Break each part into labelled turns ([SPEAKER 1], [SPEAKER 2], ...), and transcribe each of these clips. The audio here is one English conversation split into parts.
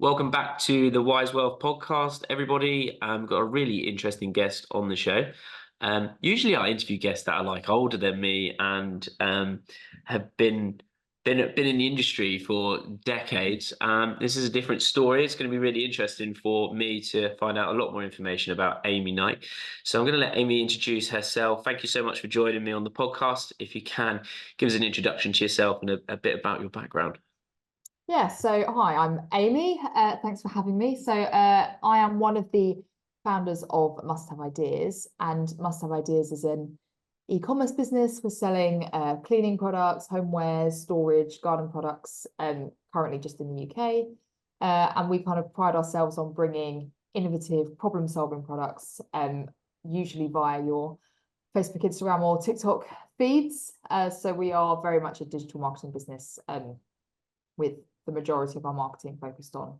[SPEAKER 1] Welcome back to the Wise Wealth podcast, everybody. Got a really interesting guest on the show. Usually, I interview guests that are like older than me and have been in the industry for decades. This is a different story. It's going to be really interesting for me to find out a lot more information about Amy Knight. So I'm going to let Amy introduce herself. Thank you so much for joining me on the podcast. If you can, give us an introduction to yourself and a bit about your background.
[SPEAKER 2] Yeah, so hi, I'm Amy. Thanks for having me. I am one of the founders of Must Have Ideas, and Must Have Ideas is an e-commerce business. We're selling cleaning products, homewares, storage, garden products, currently just in the UK. And we kind of pride ourselves on bringing innovative problem-solving products, usually via your Facebook, Instagram, or TikTok feeds. So we are very much a digital marketing business, with the majority of our marketing focused on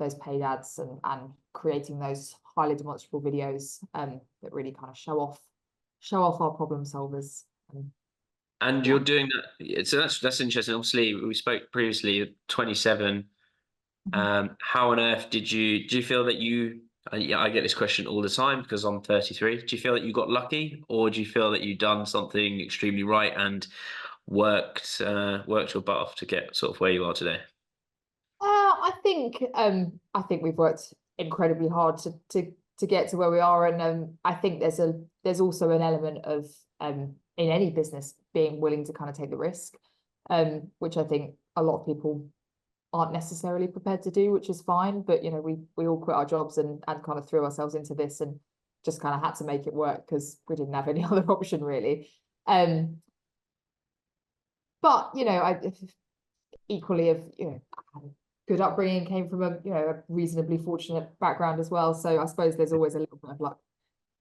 [SPEAKER 2] those paid ads and creating those highly demonstrable videos that really kind of show off our problem solvers.
[SPEAKER 1] And you're doing that, so that's interesting. Obviously, we spoke previously, 27. How on earth do you feel that I get this question all the time because I'm 33. Do you feel that you got lucky, or do you feel that you've done something extremely right and worked your butt off to get sort of where you are today?
[SPEAKER 2] I think we've worked incredibly hard to get to where we are, and I think there's also an element of in any business being willing to kind of take the risk, which I think a lot of people aren't necessarily prepared to do, which is fine. But you know, we all quit our jobs and kind of threw ourselves into this and just kind of had to make it work because we didn't have any other option really. But you know, I equally have good upbringing, came from a reasonably fortunate background as well. So I suppose there's always a little bit of luck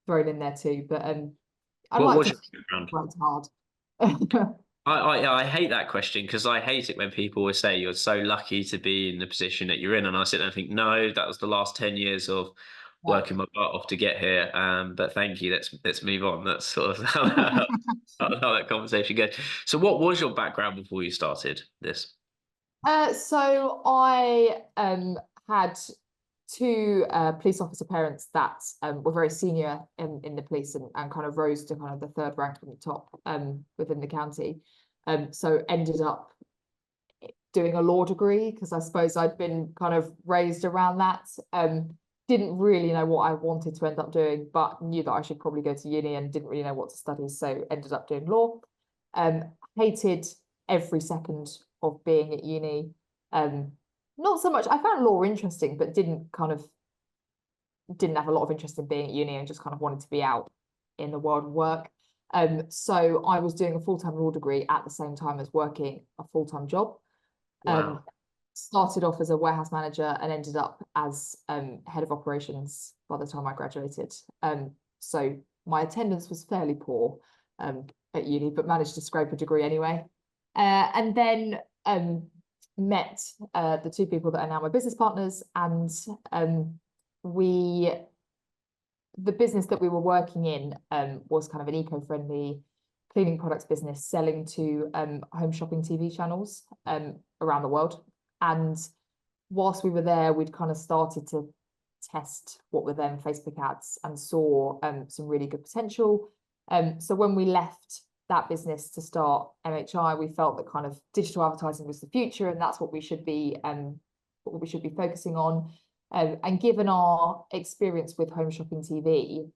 [SPEAKER 2] thrown in there too. But I'd like to work hard.
[SPEAKER 1] I hate that question because I hate it when people will say you're so lucky to be in the position that you're in, and I sit there and think, no, that was the last 10 years of working my butt off to get here. But thank you. Let's move on. That's sort of how that conversation goes. So, what was your background before you started this?
[SPEAKER 2] So I had two police officer parents that were very senior in the police and kind of rose to kind of the third rank from the top within the county. So ended up doing a law degree because I suppose I'd been kind of raised around that. Didn't really know what I wanted to end up doing, but knew that I should probably go to uni and didn't really know what to study. So ended up doing law. Hated every second of being at uni. Not so much, I found law interesting, but didn't have a lot of interest in being at uni and just kind of wanted to be out in the world of work. So I was doing a full-time law degree at the same time as working a full-time job.
[SPEAKER 1] Wow.
[SPEAKER 2] Started off as a warehouse manager and ended up as head of operations by the time I graduated. So my attendance was fairly poor at uni, but managed to scrape a degree anyway. And then met the two people that are now my business partners, and the business that we were working in was kind of an eco-friendly cleaning products business selling to home shopping TV channels around the world. And whilst we were there, we'd kind of started to test what were then Facebook ads and saw some really good potential. So when we left that business to start MHI, we felt that kind of digital advertising was the future, and that's what we should be focusing on. And given our experience with home shopping TV,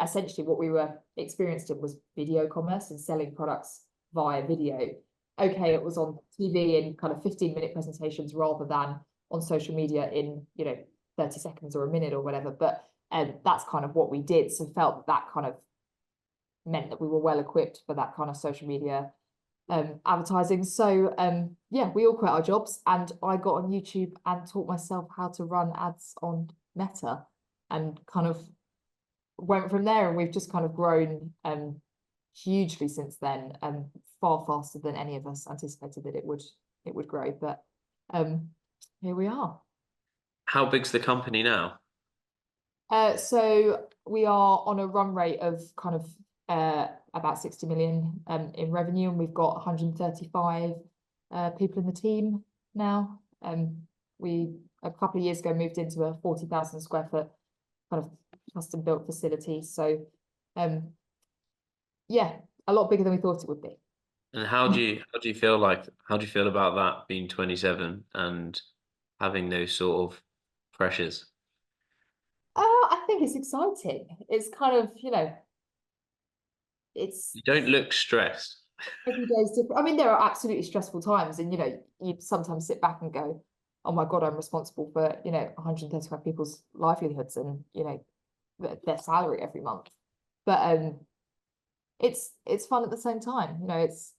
[SPEAKER 2] essentially what we were experienced in was video commerce and selling products via video. Okay, it was on TV in kind of 15-minute presentations rather than on social media in 30 seconds or a minute or whatever. But that's kind of what we did. So felt that kind of meant that we were well equipped for that kind of social media advertising. So yeah, we all quit our jobs and I got on YouTube and taught myself how to run ads on Meta and kind of went from there, and we've just kind of grown hugely since then, far faster than any of us anticipated that it would grow. But here we are.
[SPEAKER 1] How big's the company now?
[SPEAKER 2] So we are on a run rate of kind of about 60 million in revenue, and we've got 135 people in the team now. We a couple of years ago moved into a 40,000 square foot kind of custom built facility. So yeah, a lot bigger than we thought it would be.
[SPEAKER 1] And how do you feel about that being 27 and having those sort of pressures?
[SPEAKER 2] I think it's exciting. It's kind of, it's
[SPEAKER 1] You don't look stressed.
[SPEAKER 2] every day is different. I mean, there are absolutely stressful times, and you sometimes sit back and go, "Oh my God, I'm responsible for 135 people's livelihoods and their salary every month." But it's fun at the same time.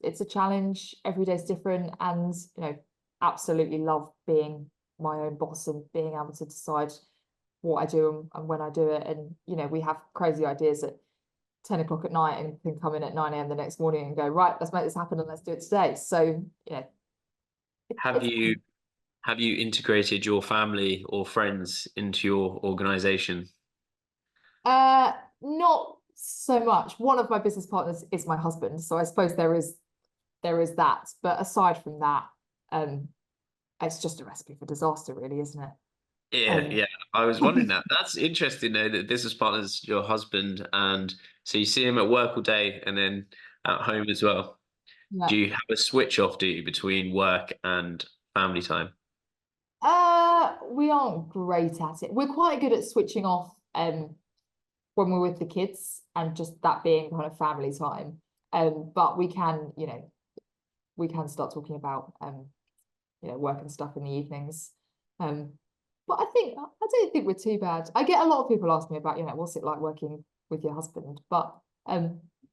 [SPEAKER 2] It's a challenge. Every day's different, and absolutely love being my own boss and being able to decide what I do and when I do it. And we have crazy ideas at 10 o'clock at night and can come in at 9 a.m. the next morning and go, right, let's make this happen and let's do it today. So
[SPEAKER 1] Have
[SPEAKER 2] it's
[SPEAKER 1] you have you integrated your family or friends into your organization?
[SPEAKER 2] not so much. One of my business partners is my husband, so I suppose there is that. But aside from that, um, it's just a recipe for disaster, really, isn't it?
[SPEAKER 1] Yeah,
[SPEAKER 2] Um,
[SPEAKER 1] yeah. I was wondering that. That's interesting though, that business partner's your husband, and so you see him at work all day and then at home as well.
[SPEAKER 2] yeah.
[SPEAKER 1] Do you have a switch off, do you, between work and family time?
[SPEAKER 2] We aren't great at it. We're quite good at switching off when we're with the kids and just that being kind of family time. But we can start talking about work and stuff in the evenings. Um, but I don't think we're too bad. I get a lot of people ask me about, what's it like working with your husband? But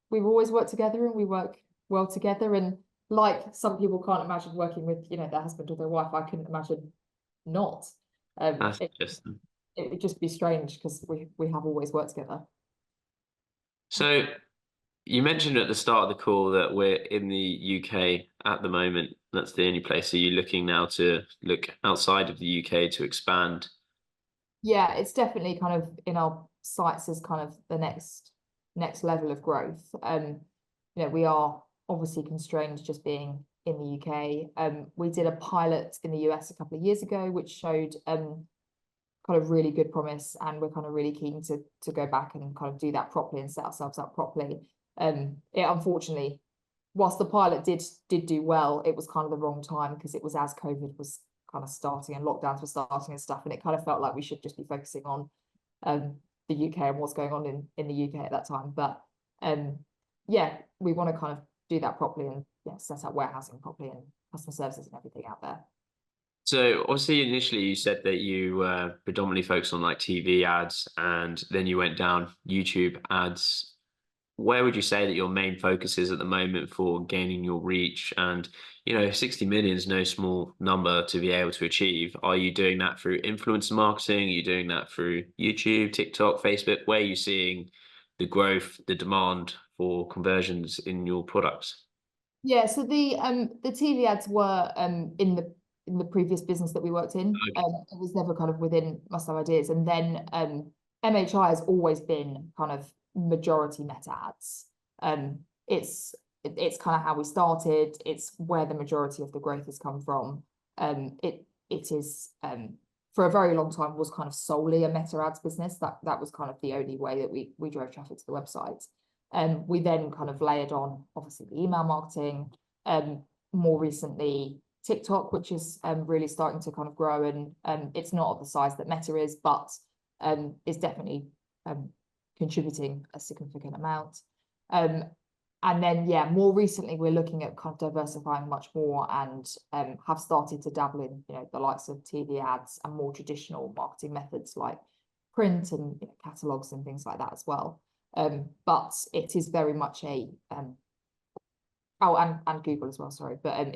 [SPEAKER 2] we've always worked together and we work well together. And like some people can't imagine working with, their husband or their wife, I couldn't imagine not.
[SPEAKER 1] That's
[SPEAKER 2] It
[SPEAKER 1] interesting.
[SPEAKER 2] it would just be strange because we have always worked together.
[SPEAKER 1] So you mentioned at the start of the call that we're in the UK at the moment. That's the only place. Are you looking now to look outside of the UK to expand?
[SPEAKER 2] Yeah, it's definitely kind of in our sights as kind of the next level of growth. We are obviously constrained just being in the UK. We did a pilot in the US a couple of years ago, which showed kind of really good promise, and we're kind of really keen to go back and kind of do that properly and set ourselves up properly. It unfortunately, whilst the pilot did do well, it was kind of the wrong time because it was as COVID was kind of starting and lockdowns were starting and stuff, and it kind of felt like we should just be focusing on the UK and what's going on in the UK at that time. But yeah, we want to kind of do that properly and set up warehousing properly and customer services and everything out there.
[SPEAKER 1] So obviously initially you said that you predominantly focused on like TV ads and then you went down YouTube ads. Where would you say that your main focus is at the moment for gaining your reach? And 60 million is no small number to be able to achieve. Are you doing that through influencer marketing? Are you doing that through YouTube, TikTok, Facebook? Where are you seeing the growth, the demand for conversions in your products?
[SPEAKER 2] Yeah, so the TV ads were in the previous business that we worked in.
[SPEAKER 1] Okay.
[SPEAKER 2] It was never kind of within Must Have Ideas. And then MHI has always been kind of majority meta ads. It's kind of how we started. It's where the majority of the growth has come from. It is for a very long time was kind of solely a meta ads business. That was kind of the only way that we drove traffic to the website. We then kind of layered on obviously the email marketing, more recently TikTok, which is really starting to kind of grow, and it's not of the size that Meta is, but is definitely contributing a significant amount. And then more recently we're looking at kind of diversifying much more and have started to dabble in the likes of TV ads and more traditional marketing methods like print and catalogs and things like that as well. But it is very much a and Google as well, sorry, but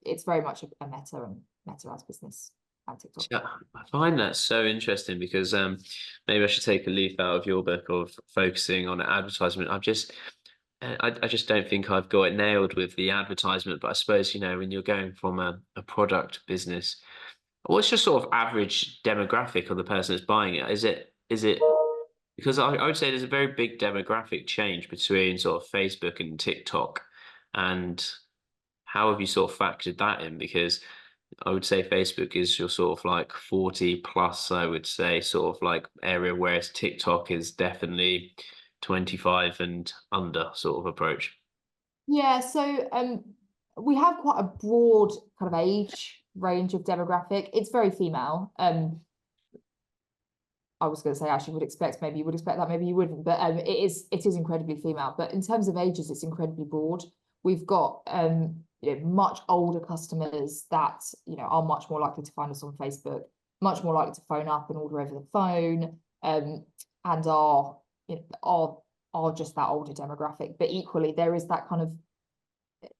[SPEAKER 2] it's very much a meta ads business and TikTok.
[SPEAKER 1] Yeah, I find that so interesting because maybe I should take a leaf out of your book of focusing on advertisement. I just don't think I've got it nailed with the advertisement, but I suppose, when you're going from a product business, what's your sort of average demographic of the person that's buying it? Is it because I would say there's a very big demographic change between sort of Facebook and TikTok, and how have you sort of factored that in? Because I would say Facebook is your sort of like 40 plus, I would say, sort of like area, whereas TikTok is definitely 25 and under sort of approach.
[SPEAKER 2] Yeah, so we have quite a broad kind of age range of demographic. It's very female. I was going to say, actually, would expect, maybe you would expect that, maybe you wouldn't, but it is incredibly female. But in terms of ages, it's incredibly broad. We've got much older customers that are much more likely to find us on Facebook, much more likely to phone up and order over the phone, and are just that older demographic. But equally, there is that kind of,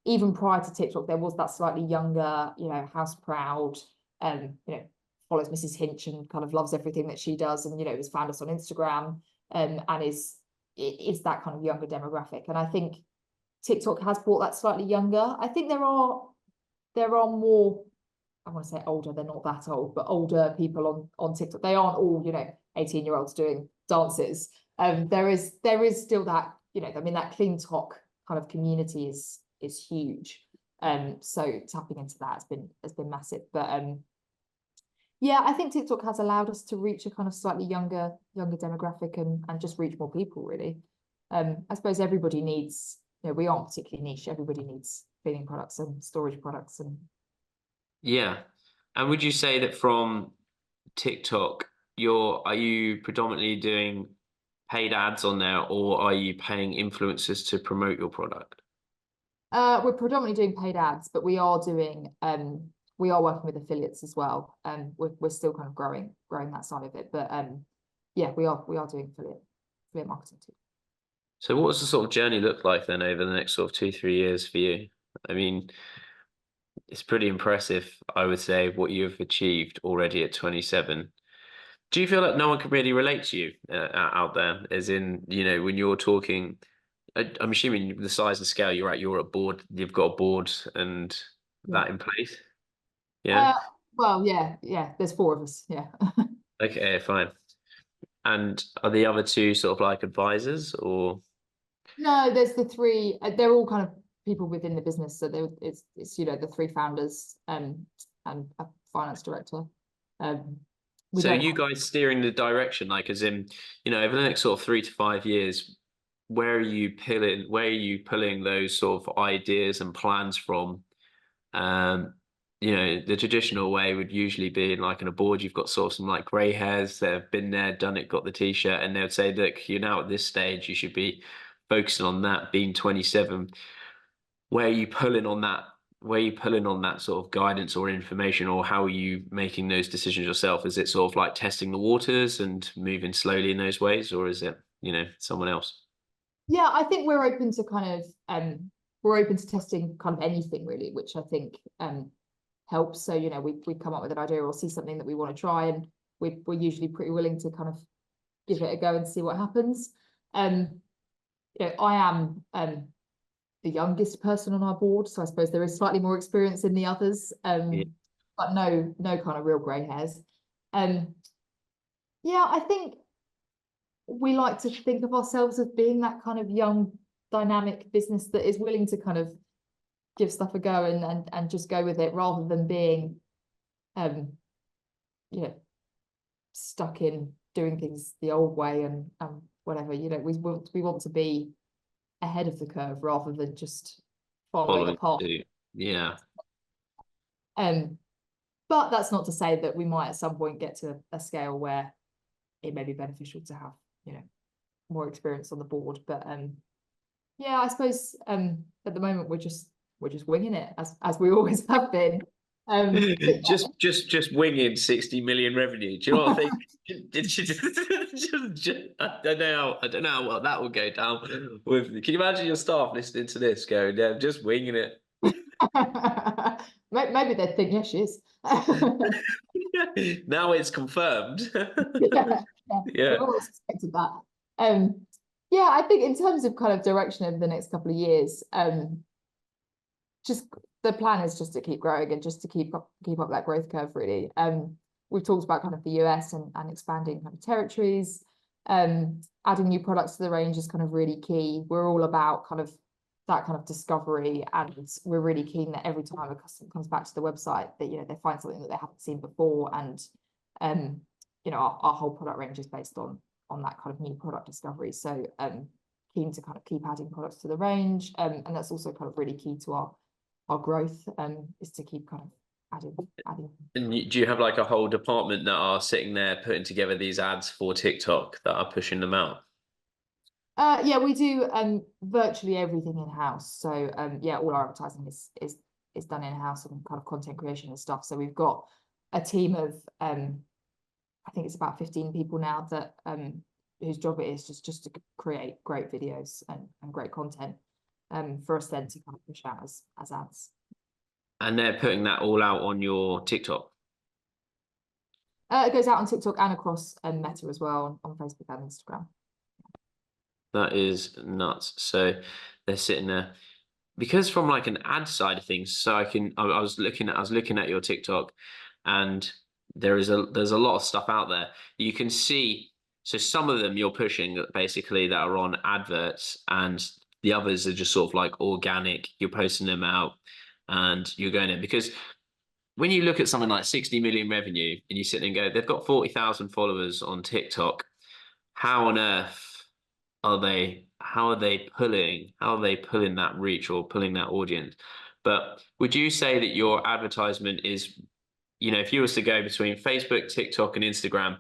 [SPEAKER 2] even prior to TikTok, there was that slightly younger, house proud, follows Mrs. Hinch and kind of loves everything that she does, and has found us on Instagram, and is that kind of younger demographic. And I think TikTok has brought that slightly younger. I think there are more, I want to say older, they're not that old, but older people on TikTok. They aren't all 18-year-olds doing dances. There is still that, that clean talk kind of community is huge. So tapping into that has been massive. But yeah, I think TikTok has allowed us to reach a kind of slightly younger demographic and just reach more people, really. I suppose everybody needs, we aren't particularly niche. Everybody needs cleaning products and storage products. And
[SPEAKER 1] Yeah. And would you say that from TikTok, are you predominantly doing paid ads on there, or are you paying influencers to promote your product?
[SPEAKER 2] We're predominantly doing paid ads, but we are working with affiliates as well. We're still kind of growing that side of it. But yeah, we are doing affiliate marketing too.
[SPEAKER 1] So what does the sort of journey look like then over the next sort of 2-3 years for you? I mean, it's pretty impressive, I would say, what you've achieved already at 27. Do you feel like no one can really relate to you out there? As in, when you're talking, I'm assuming the size and scale you're at, you've got a board and that in place. Yeah.
[SPEAKER 2] Well, yeah, there's 4 of us. Yeah.
[SPEAKER 1] Okay, fine. And are the other 2 sort of like advisors, or?
[SPEAKER 2] No, there's the 3. They're all kind of people within the business. So it's the 3 founders and a finance director.
[SPEAKER 1] So you guys steering the direction, like as in, over the next sort of 3 to 5 years, where are you pulling those sort of ideas and plans from? The traditional way would usually be like in a board, you've got sort of some like grey hairs that have been there, done it, got the t-shirt, and they would say, look, you're now at this stage, you should be focusing on that, being 27. Where are you pulling on that? Where are you pulling on that sort of guidance or information, or how are you making those decisions yourself? Is it sort of like testing the waters and moving slowly in those ways, or is it, someone else?
[SPEAKER 2] Yeah, I think we're open to kind of we're open to testing kind of anything really, which I think helps. So we come up with an idea or see something that we want to try, and we're usually pretty willing to kind of give it a go and see what happens. I am the youngest person on our board, so I suppose there is slightly more experience in the others,
[SPEAKER 1] Yeah.
[SPEAKER 2] but no kind of real grey hairs. Yeah, I think we like to think of ourselves as being that kind of young, dynamic business that is willing to kind of give stuff a go and just go with it, rather than being stuck in doing things the old way and whatever. We want to be ahead of the curve rather than just following a path.
[SPEAKER 1] Yeah.
[SPEAKER 2] But that's not to say that we might at some point get to a scale where it may be beneficial to have more experience on the board. But yeah, I suppose at the moment we're just winging it as we always have been.
[SPEAKER 1] Just winging 60 million revenue. Do you know what I think? I don't know what that would go down with. Can you imagine your staff listening to this going, yeah, just winging it?
[SPEAKER 2] Maybe they'd think, yeah, she is.
[SPEAKER 1] Now it's confirmed.
[SPEAKER 2] Yeah.
[SPEAKER 1] Yeah.
[SPEAKER 2] We've always suspected that. Yeah, I think in terms of kind of direction over the next couple of years, just the plan is just to keep growing and just to keep up that growth curve, really. We've talked about kind of the US and expanding kind of territories. Adding new products to the range is kind of really key. We're all about kind of that kind of discovery, and we're really keen that every time a customer comes back to the website that, you know, they find something that they haven't seen before. And you know, our whole product range is based on that kind of new product discovery. So keen to kind of keep adding products to the range, and that's also kind of really key to our growth, is to keep kind of adding.
[SPEAKER 1] And do you have like a whole department that are sitting there putting together these ads for TikTok that are pushing them out?
[SPEAKER 2] Yeah, we do virtually everything in-house. So yeah, all our advertising is done in-house, and kind of content creation and stuff. So we've got a team of I think it's about 15 people now that whose job it is just to create great videos and great content for us then to kind of push out as ads.
[SPEAKER 1] And they're putting that all out on your TikTok?
[SPEAKER 2] It goes out on TikTok and across Meta as well, on Facebook and Instagram.
[SPEAKER 1] That is nuts. So they're sitting there, because from like an ad side of things, so I was looking at your TikTok, and there's a lot of stuff out there. You can see, so some of them you're pushing basically that are on adverts, and the others are just sort of like organic. You're posting them out and you're going in, because when you look at something like 60 million revenue and you sit there and go, they've got 40,000 followers on TikTok. How on earth how are they pulling that reach or pulling that audience? But would you say that your advertisement is, you know, if you was to go between Facebook, TikTok, and Instagram,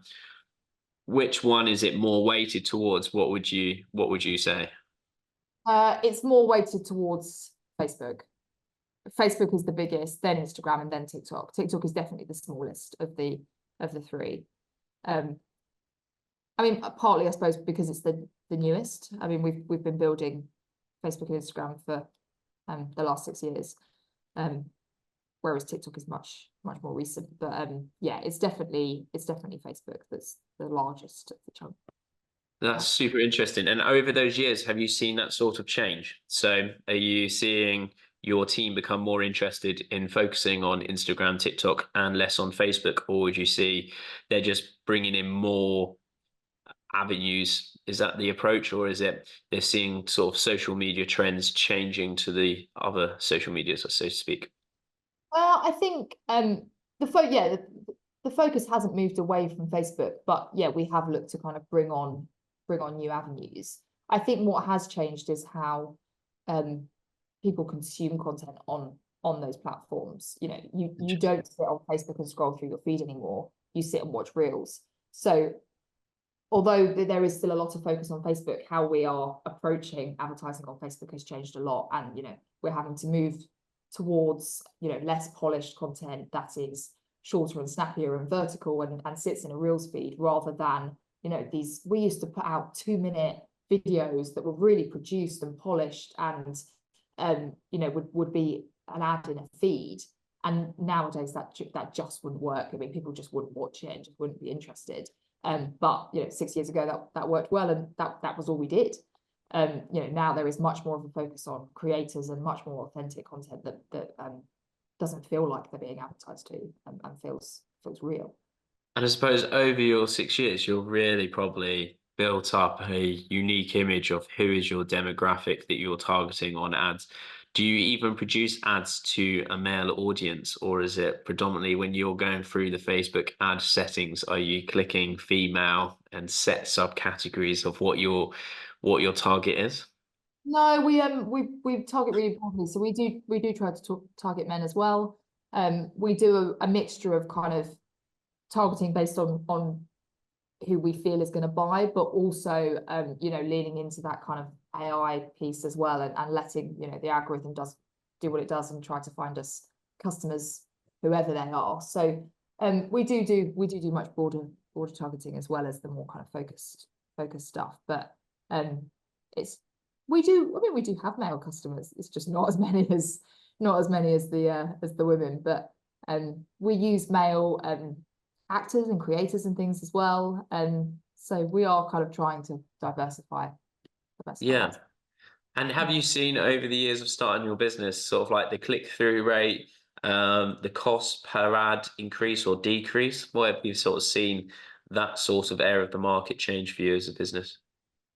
[SPEAKER 1] which one is it more weighted towards? What would you say?
[SPEAKER 2] It's more weighted towards Facebook. Facebook is the biggest, then Instagram, and then TikTok. TikTok is definitely the smallest of the three. I mean, partly, I suppose, because it's the newest. I mean, we've been building Facebook and Instagram for the last 6 years, whereas TikTok is much more recent. But yeah, it's definitely Facebook that's the largest of the chunk.
[SPEAKER 1] That's super interesting. And over those years, have you seen that sort of change? So are you seeing your team become more interested in focusing on Instagram, TikTok, and less on Facebook? Or would you see they're just bringing in more avenues? Is that the approach, or is it they're seeing sort of social media trends changing to the other social medias, so to speak?
[SPEAKER 2] I think the focus hasn't moved away from Facebook, but yeah, we have looked to kind of bring on new avenues. I think what has changed is how people consume content on those platforms. You know, you don't sit on Facebook and scroll through your feed anymore. You sit and watch reels. So although there is still a lot of focus on Facebook, how we are approaching advertising on Facebook has changed a lot. And, you know, we're having to move towards, you know, less polished content that is shorter and snappier and vertical and sits in a Reels feed, rather than, you know, we used to put out 2-minute videos that were really produced and polished and, you know, would be an ad in a feed. And nowadays that just wouldn't work. I mean, people just wouldn't watch it and just wouldn't be interested. But you know, 6 years ago that worked well, and that was all we did. You know, now there is much more of a focus on creators and much more authentic content that doesn't feel like they're being advertised to, and feels real.
[SPEAKER 1] And I suppose over your 6 years, you've really probably built up a unique image of who is your demographic that you're targeting on ads. Do you even produce ads to a male audience, or is it predominantly when you're going through the Facebook ad settings, are you clicking female and set subcategories of what your target is?
[SPEAKER 2] No, we target really broadly. So we do try to target men as well. We do a mixture of kind of targeting based on who we feel is going to buy, but also you know, leaning into that kind of AI piece as well, and letting, you know, the algorithm do what it does and try to find us customers whoever they are. So we do much broader targeting as well as the more kind of focused stuff. But we do have male customers. It's just not as many as the women. But we use male actors and creators and things as well. So we are kind of trying to diversify.
[SPEAKER 1] Yeah. And have you seen over the years of starting your business, sort of like the click-through rate, the cost per ad increase or decrease? What have you sort of seen that sort of area of the market change for you as a business?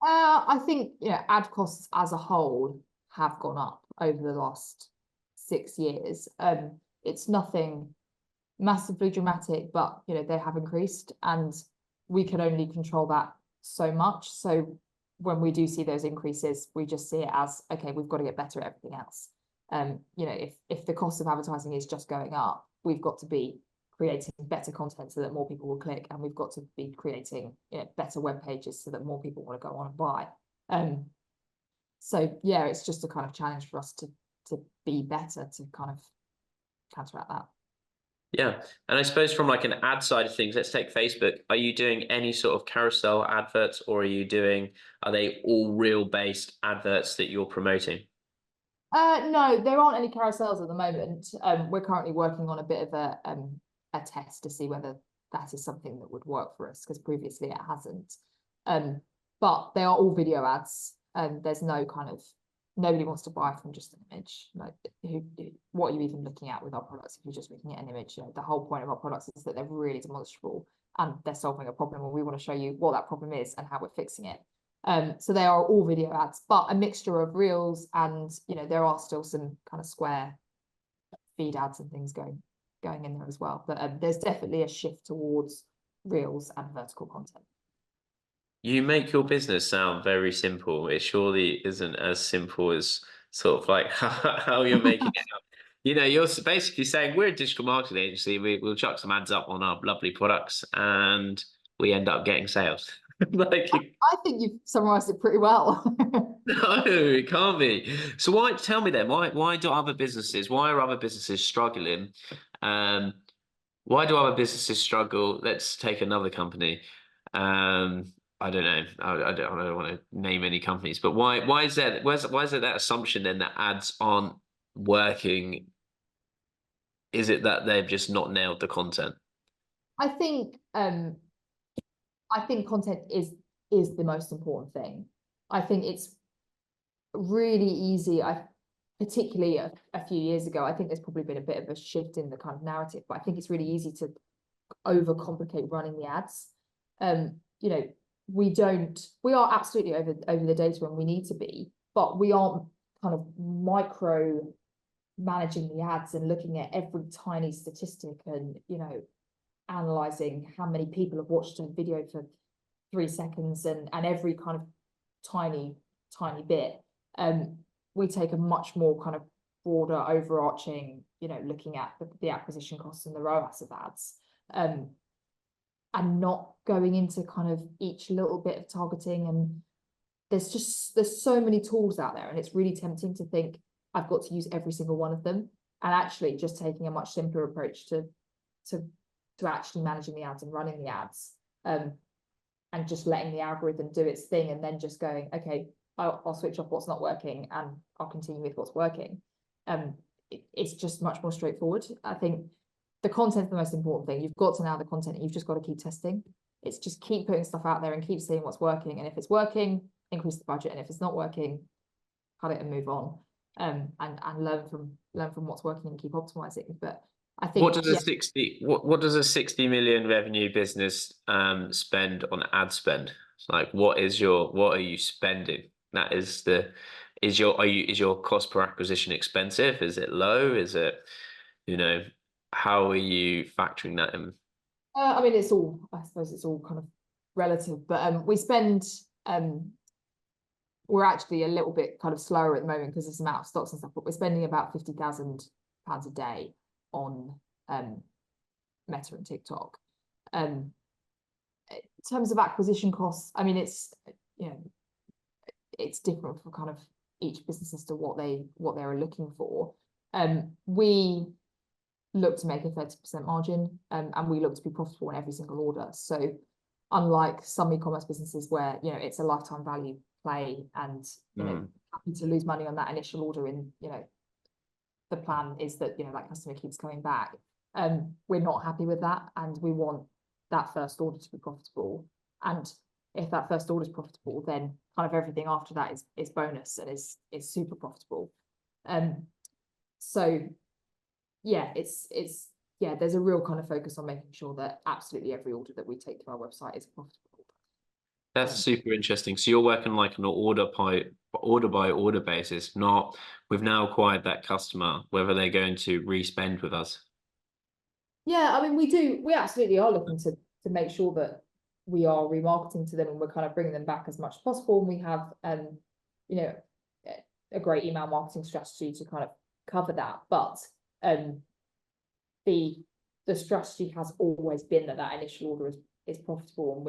[SPEAKER 2] I think, you know, ad costs as a whole have gone up over the last 6 years. It's nothing massively dramatic, but you know, they have increased, and we can only control that so much. So when we do see those increases, we just see it as, okay, we've got to get better at everything else. You know, if the cost of advertising is just going up, we've got to be creating better content so that more people will click, and we've got to be creating, you know, better web pages so that more people want to go on and buy. So yeah, it's just a kind of challenge for us to be better to kind of counteract that.
[SPEAKER 1] Yeah. And I suppose from like an ad side of things, let's take Facebook. Are you doing any sort of carousel adverts, or are they all reel based adverts that you're promoting?
[SPEAKER 2] No, there aren't any carousels at the moment. We're currently working on a bit of a test to see whether that is something that would work for us, because previously it hasn't. But they are all video ads, and there's no kind of, nobody wants to buy from just an image. Like, what are you even looking at with our products if you're just looking at an image? You know, the whole point of our products is that they're really demonstrable and they're solving a problem, and we want to show you what that problem is and how we're fixing it. So they are all video ads, but a mixture of reels, and you know, there are still some kind of square feed ads and things going in there as well. But there's definitely a shift towards reels and vertical content.
[SPEAKER 1] You make your business sound very simple. It surely isn't as simple as sort of like how you're making it up. You know, you're basically saying we're a digital marketing agency. We'll chuck some ads up on our lovely products, and we end up getting sales. Like,
[SPEAKER 2] I think you've summarized it pretty well.
[SPEAKER 1] no, it can't be. So why? Tell me then, why are other businesses struggling? Um, why do other businesses struggle? Let's take another company. I don't know. I don't want to name any companies, but why is there that assumption then that ads aren't working? Is it that they've just not nailed the content?
[SPEAKER 2] I think content is the most important thing. I think it's really easy. Particularly a few years ago, I think there's probably been a bit of a shift in the kind of narrative, but I think it's really easy to overcomplicate running the ads. You know, we are absolutely over the data when we need to be, but we aren't kind of micro managing the ads and looking at every tiny statistic and, you know, analyzing how many people have watched a video for 3 seconds and every kind of tiny bit. We take a much more kind of broader, overarching, you know, looking at the acquisition costs and the ROAS of ads, and not going into kind of each little bit of targeting. And there's so many tools out there, and it's really tempting to think I've got to use every single one of them, and actually just taking a much simpler approach to actually managing the ads and running the ads, and just letting the algorithm do its thing, and then just going, okay, I'll switch off what's not working and I'll continue with what's working. It's just much more straightforward. I think the content's the most important thing. You've got to nail the content, and you've just got to keep testing. It's just keep putting stuff out there and keep seeing what's working. And if it's working, increase the budget. And if it's not working, cut it and move on. And learn from what's working and keep optimizing. But I think
[SPEAKER 1] What does a 60 million revenue business spend on ad spend? It's like, what are you spending? That is is your cost per acquisition expensive? Is it low? Is it, you know, how are you factoring that in?
[SPEAKER 2] I mean, I suppose it's all kind of relative, but we spend, we're actually a little bit kind of slower at the moment because there's some out of stocks and stuff, but we're spending about £50,000 a day on Meta and TikTok. In terms of acquisition costs, I mean, it's, you know, it's different for kind of each business as to what they're looking for. We look to make a 30% margin, and we look to be profitable in every single order. So unlike some e-commerce businesses where, you know, it's a lifetime value play and, you know, happy to lose money on that initial order, in, you know, the plan is that, you know, that customer keeps coming back. We're not happy with that, and we want that first order to be profitable. And if that first order is profitable, then kind of everything after that is bonus and is super profitable. So yeah, there's a real kind of focus on making sure that absolutely every order that we take to our website is profitable.
[SPEAKER 1] That's super interesting. So you're working like on an order by order basis, not we've now acquired that customer, whether they're going to respend with us.
[SPEAKER 2] Yeah, I mean, we absolutely are looking to make sure that we are remarketing to them and we're kind of bringing them back as much as possible. And we have, you know, a great email marketing strategy to kind of cover that. But the strategy has always been that initial order is profitable, and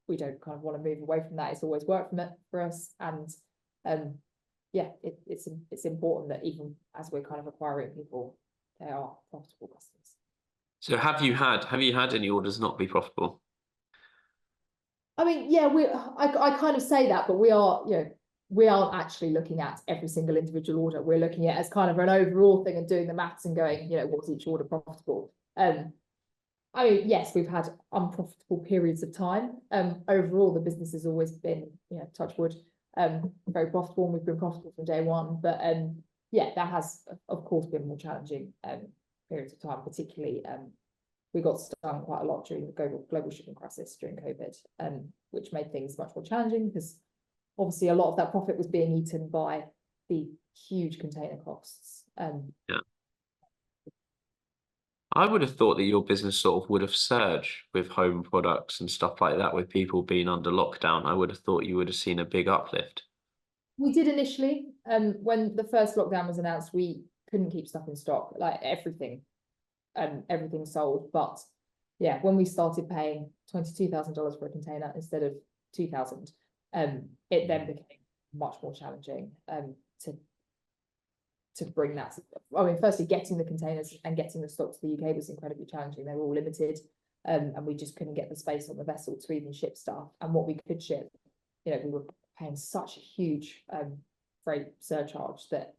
[SPEAKER 2] we don't kind of want to move away from that. It's always worked from it for us, and yeah, it's important that even as we're kind of acquiring people, they are profitable customers.
[SPEAKER 1] So have you had any orders not be profitable?
[SPEAKER 2] I mean, yeah, I kind of say that, but we are, we aren't actually looking at every single individual order. We're looking at it as kind of an overall thing and doing the maths and going, what's each order profitable? I mean, yes, we've had unprofitable periods of time. Overall, the business has always been, touch wood, very profitable, and we've been profitable from day one. But yeah, that has, of course, been more challenging periods of time, particularly we got stung quite a lot during the global shipping crisis during COVID, which made things much more challenging because obviously a lot of that profit was being eaten by the huge container costs.
[SPEAKER 1] Yeah. I would have thought that your business sort of would have surged with home products and stuff like that, with people being under lockdown. I would have thought you would have seen a big uplift.
[SPEAKER 2] We did initially, when the first lockdown was announced, we couldn't keep stuff in stock, like everything sold. But yeah, when we started paying $22,000 for a container instead of 2,000, it then became much more challenging to bring that. I mean, firstly, getting the containers and getting the stock to the UK was incredibly challenging. They were all limited, and we just couldn't get the space on the vessel to even ship stuff. And what we could ship, we were paying such a huge freight surcharge that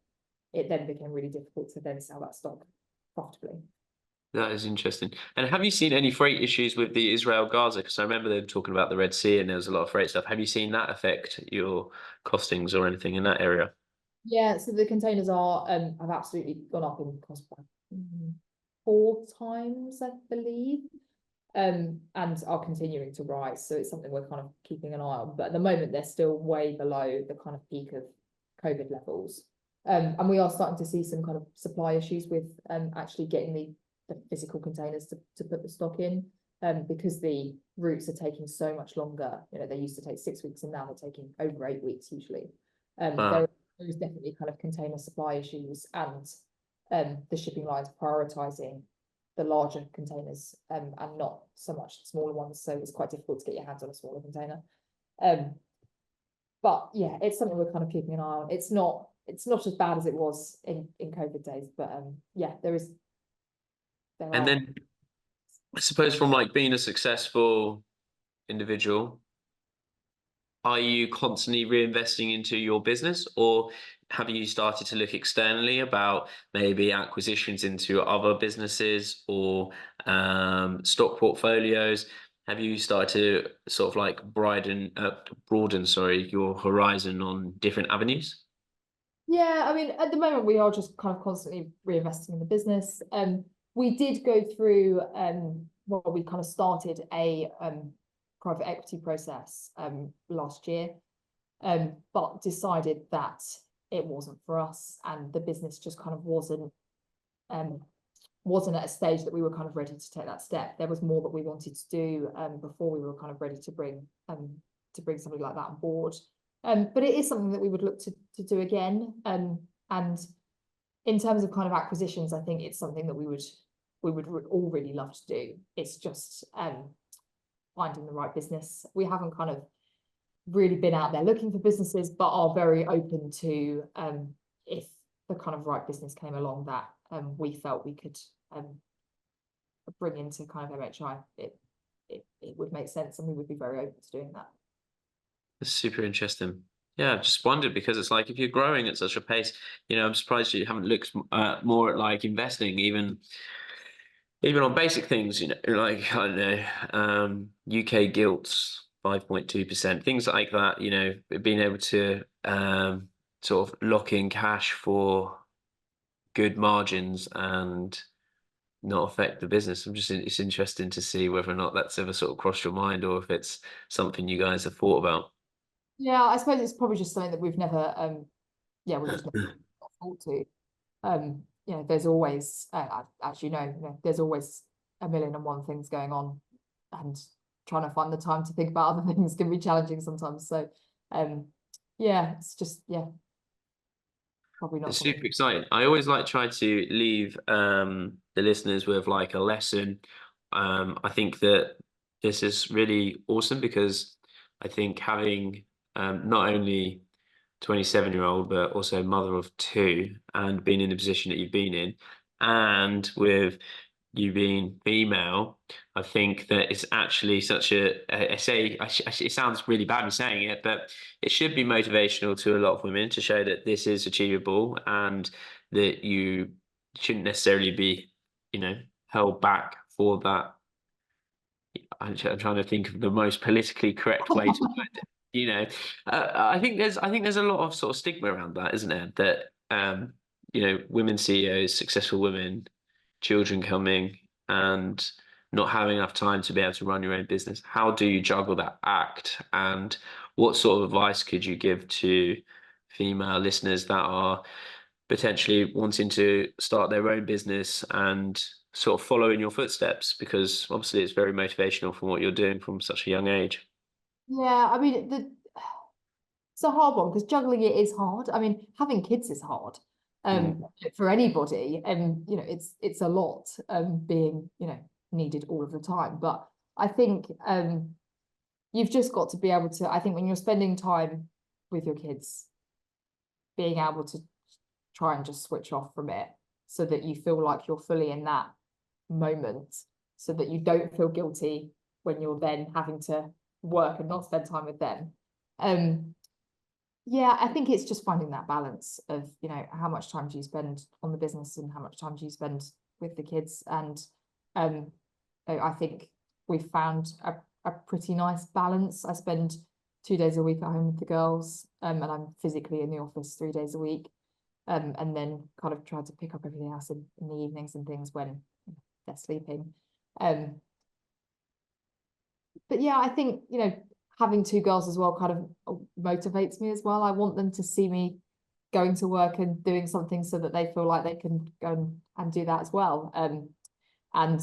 [SPEAKER 2] it then became really difficult to then sell that stock profitably.
[SPEAKER 1] That is interesting. And have you seen any freight issues with the Israel-Gaza? Because I remember them talking about the Red Sea and there was a lot of freight stuff. Have you seen that affect your costings or anything in that area?
[SPEAKER 2] Yeah, so the containers have absolutely gone up in cost by 4 times, I believe, and are continuing to rise. So it's something we're kind of keeping an eye on. But at the moment, they're still way below the kind of peak of COVID levels. And we are starting to see some kind of supply issues with actually getting the physical containers to put the stock in, because the routes are taking so much longer. They used to take 6 weeks and now they're taking over 8 weeks usually. There is definitely kind of container supply issues, and the shipping lines prioritizing the larger containers and not so much the smaller ones. So it's quite difficult to get your hands on a smaller container. But yeah, it's something we're kind of keeping an eye on. It's not as bad as it was in COVID days, but yeah,
[SPEAKER 1] And then I suppose from like being a successful individual, are you constantly reinvesting into your business, or have you started to look externally about maybe acquisitions into other businesses or stock portfolios? Have you started to sort of like broaden, your horizon on different avenues?
[SPEAKER 2] Yeah, I mean, at the moment we are just kind of constantly reinvesting in the business. We did go through well, we kind of started a private equity process last year, but decided that it wasn't for us, and the business just kind of wasn't at a stage that we were kind of ready to take that step. There was more that we wanted to do before we were kind of ready to bring somebody like that on board. But it is something that we would look to do again. And in terms of kind of acquisitions, I think it's something that we would all really love to do. It's just finding the right business. We haven't kind of really been out there looking for businesses, but are very open to if the kind of right business came along that we felt we could bring into kind of MHI, it would make sense, and we would be very open to doing that.
[SPEAKER 1] That's super interesting. Yeah, I just wondered because it's like if you're growing at such a pace, I'm surprised you haven't looked more at like investing, even on basic things, like I don't know, UK gilts 5.2%, things like that. Being able to sort of lock in cash for good margins and not affect the business? It's interesting to see whether or not that's ever sort of crossed your mind, or if it's something you guys have thought about.
[SPEAKER 2] Yeah, I suppose it's probably just something that we've never we've just never thought to. There's always, as there's always a million and one things going on, and trying to find the time to think about other things can be challenging sometimes. So, it's just, probably not
[SPEAKER 1] It's
[SPEAKER 2] something.
[SPEAKER 1] super exciting. I always like try to leave the listeners with like a lesson. I think that this is really awesome because I think having not only 27-year-old, but also mother of two, and being in the position that you've been in, and with you being female, I think that it's actually such I say, it sounds really bad me saying it, but it should be motivational to a lot of women to show that this is achievable and that you shouldn't necessarily be, held back for that. I'm trying to think of the most politically correct way to word it. I think there's a lot of sort of stigma around that, isn't there? That women CEOs, successful women, children coming, and not having enough time to be able to run your own business. How do you juggle that act? And what sort of advice could you give to female listeners that are potentially wanting to start their own business and sort of follow in your footsteps? Because obviously it's very motivational from what you're doing from such a young age.
[SPEAKER 2] Yeah, I mean, it's a hard one because juggling it is hard. I mean, having kids is hard,
[SPEAKER 1] Mm.
[SPEAKER 2] for anybody, and it's a lot, being needed all of the time. But I think you've just got to be able to. I think when you're spending time with your kids, being able to try and just switch off from it so that you feel like you're fully in that moment, so that you don't feel guilty when you're then having to work and not spend time with them. I think it's just finding that balance of, how much time do you spend on the business and how much time do you spend with the kids. And I think we've found a pretty nice balance. I spend 2 days a week at home with the girls, and I'm physically in the office 3 days a week, and then kind of try to pick up everything else in the evenings and things when they're sleeping. But yeah, I think, having two girls as well kind of motivates me as well. I want them to see me going to work and doing something so that they feel like they can go and do that as well. And I'm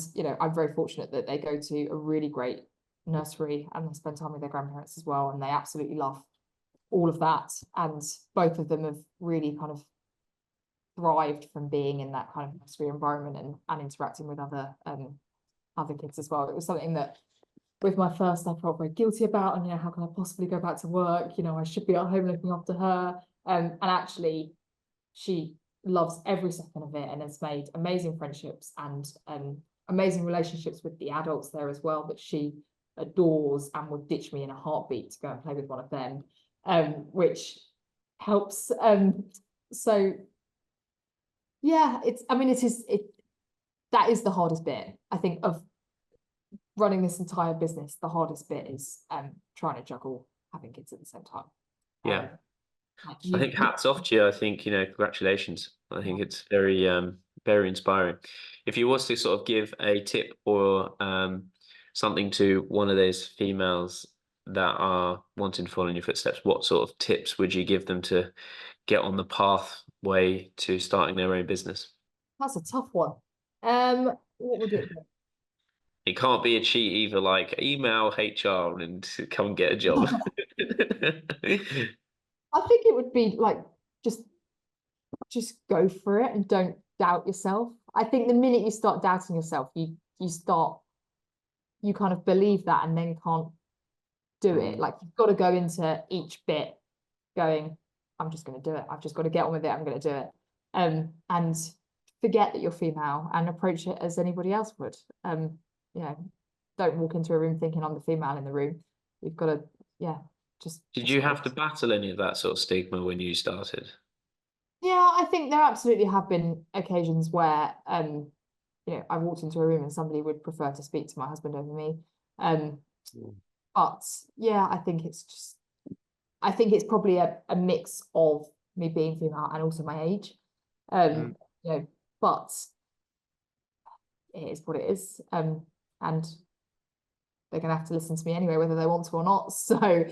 [SPEAKER 2] very fortunate that they go to a really great nursery and they spend time with their grandparents as well, and they absolutely love all of that. And both of them have really kind of thrived from being in that kind of nursery environment and interacting with other kids as well. It was something that with my first I felt very guilty about, and how can I possibly go back to work? I should be at home looking after her. And actually she loves every second of it and has made amazing friendships and amazing relationships with the adults there as well, that she adores and would ditch me in a heartbeat to go and play with one of them, which helps. So yeah, that is the hardest bit, I think, of running this entire business. The hardest bit is trying to juggle having kids at the same time.
[SPEAKER 1] Yeah.
[SPEAKER 2] Like
[SPEAKER 1] I think hats off to you. I think, congratulations. I think it's very, very inspiring. If you was to sort of give a tip or something to one of those females that are wanting to follow in your footsteps, what sort of tips would you give them to get on the pathway to starting their own business?
[SPEAKER 2] That's a tough one. What would it be?
[SPEAKER 1] It can't be a cheat either, like email HR and come and get a job.
[SPEAKER 2] I think it would be like just go for it and don't doubt yourself. I think the minute you start doubting yourself, you kind of believe that and then can't do it. Like, you've got to go into each bit going, I'm just going to do it. I've just got to get on with it. I'm going to do it. And forget that you're female and approach it as anybody else would. Don't walk into a room thinking I'm the female in the room. You've got to,
[SPEAKER 1] Did you have to battle any of that sort of stigma when you started?
[SPEAKER 2] Yeah, I think there absolutely have been occasions where I walked into a room and somebody would prefer to speak to my husband over me. But yeah, I think it's probably a mix of me being female and also my age. But it is what it is. And they're going to have to listen to me anyway, whether they want to or not. So,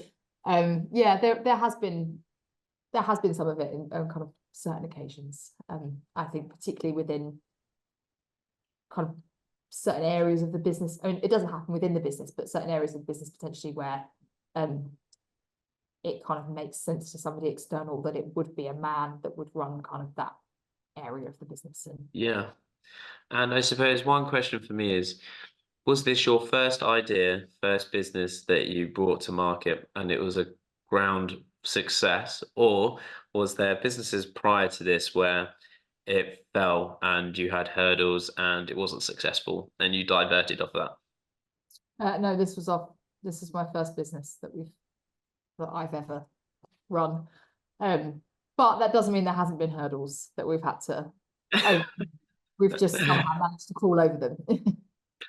[SPEAKER 2] yeah, there has been some of it in kind of certain occasions. I think particularly within kind of certain areas of the business. I mean, it doesn't happen within the business, but certain areas of the business potentially where it kind of makes sense to somebody external that it would be a man that would run kind of that area of the business. And
[SPEAKER 1] Yeah. And I suppose one question for me is, was this your first idea, first business that you brought to market and it was a ground success? Or was there businesses prior to this where it fell and you had hurdles and it wasn't successful and you diverted off that?
[SPEAKER 2] no, this is my first business that I've ever run. But that doesn't mean there hasn't been hurdles that we've had to we've just somehow managed to crawl over them.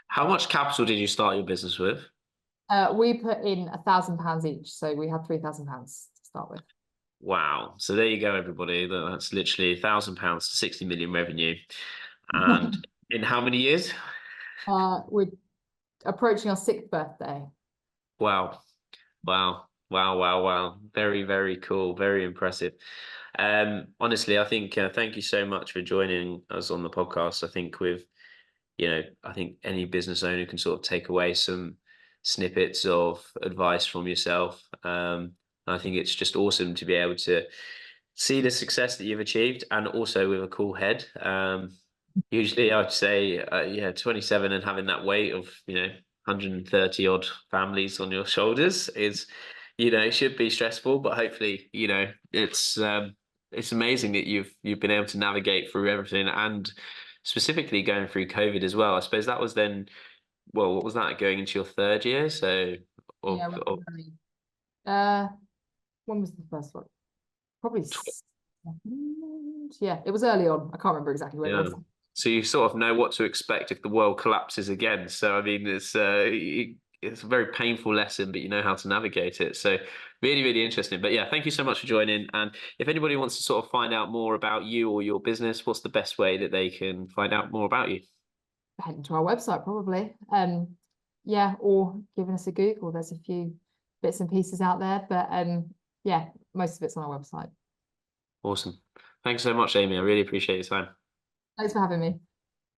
[SPEAKER 1] How much capital did you start your business with?
[SPEAKER 2] We put in £1,000 each, so we had £3,000 to start with.
[SPEAKER 1] Wow. So there you go, everybody. That's literally £1,000 to 60 million revenue. And in how many years?
[SPEAKER 2] We're approaching our 6th birthday.
[SPEAKER 1] Wow. Wow. Wow. Wow. Wow. Very, very cool. Very impressive. Honestly, I think thank you so much for joining us on the podcast. I think I think any business owner can sort of take away some snippets of advice from yourself. I think it's just awesome to be able to see the success that you've achieved and also with a cool head. Usually I'd say, 27 and having that weight of, 130 odd families on your shoulders is, should be stressful, but hopefully, it's amazing that you've been able to navigate through everything and specifically going through COVID as well. I suppose that was then, well, what was that, going into your 3rd year? So,
[SPEAKER 2] Yeah, when was the first one? Probably yeah, it was early on. I can't remember exactly when it was.
[SPEAKER 1] So you sort of know what to expect if the world collapses again. So I mean, it's a very painful lesson, but you know how to navigate it. So really, really interesting. But yeah, thank you so much for joining. And if anybody wants to sort of find out more about you or your business, what's the best way that they can find out more about you?
[SPEAKER 2] Heading to our website, probably. Yeah, or giving us a Google. There's a few bits and pieces out there, but yeah, most of it's on our website.
[SPEAKER 1] Awesome. Thanks so much, Amy. I really appreciate your time.
[SPEAKER 2] Thanks for having me.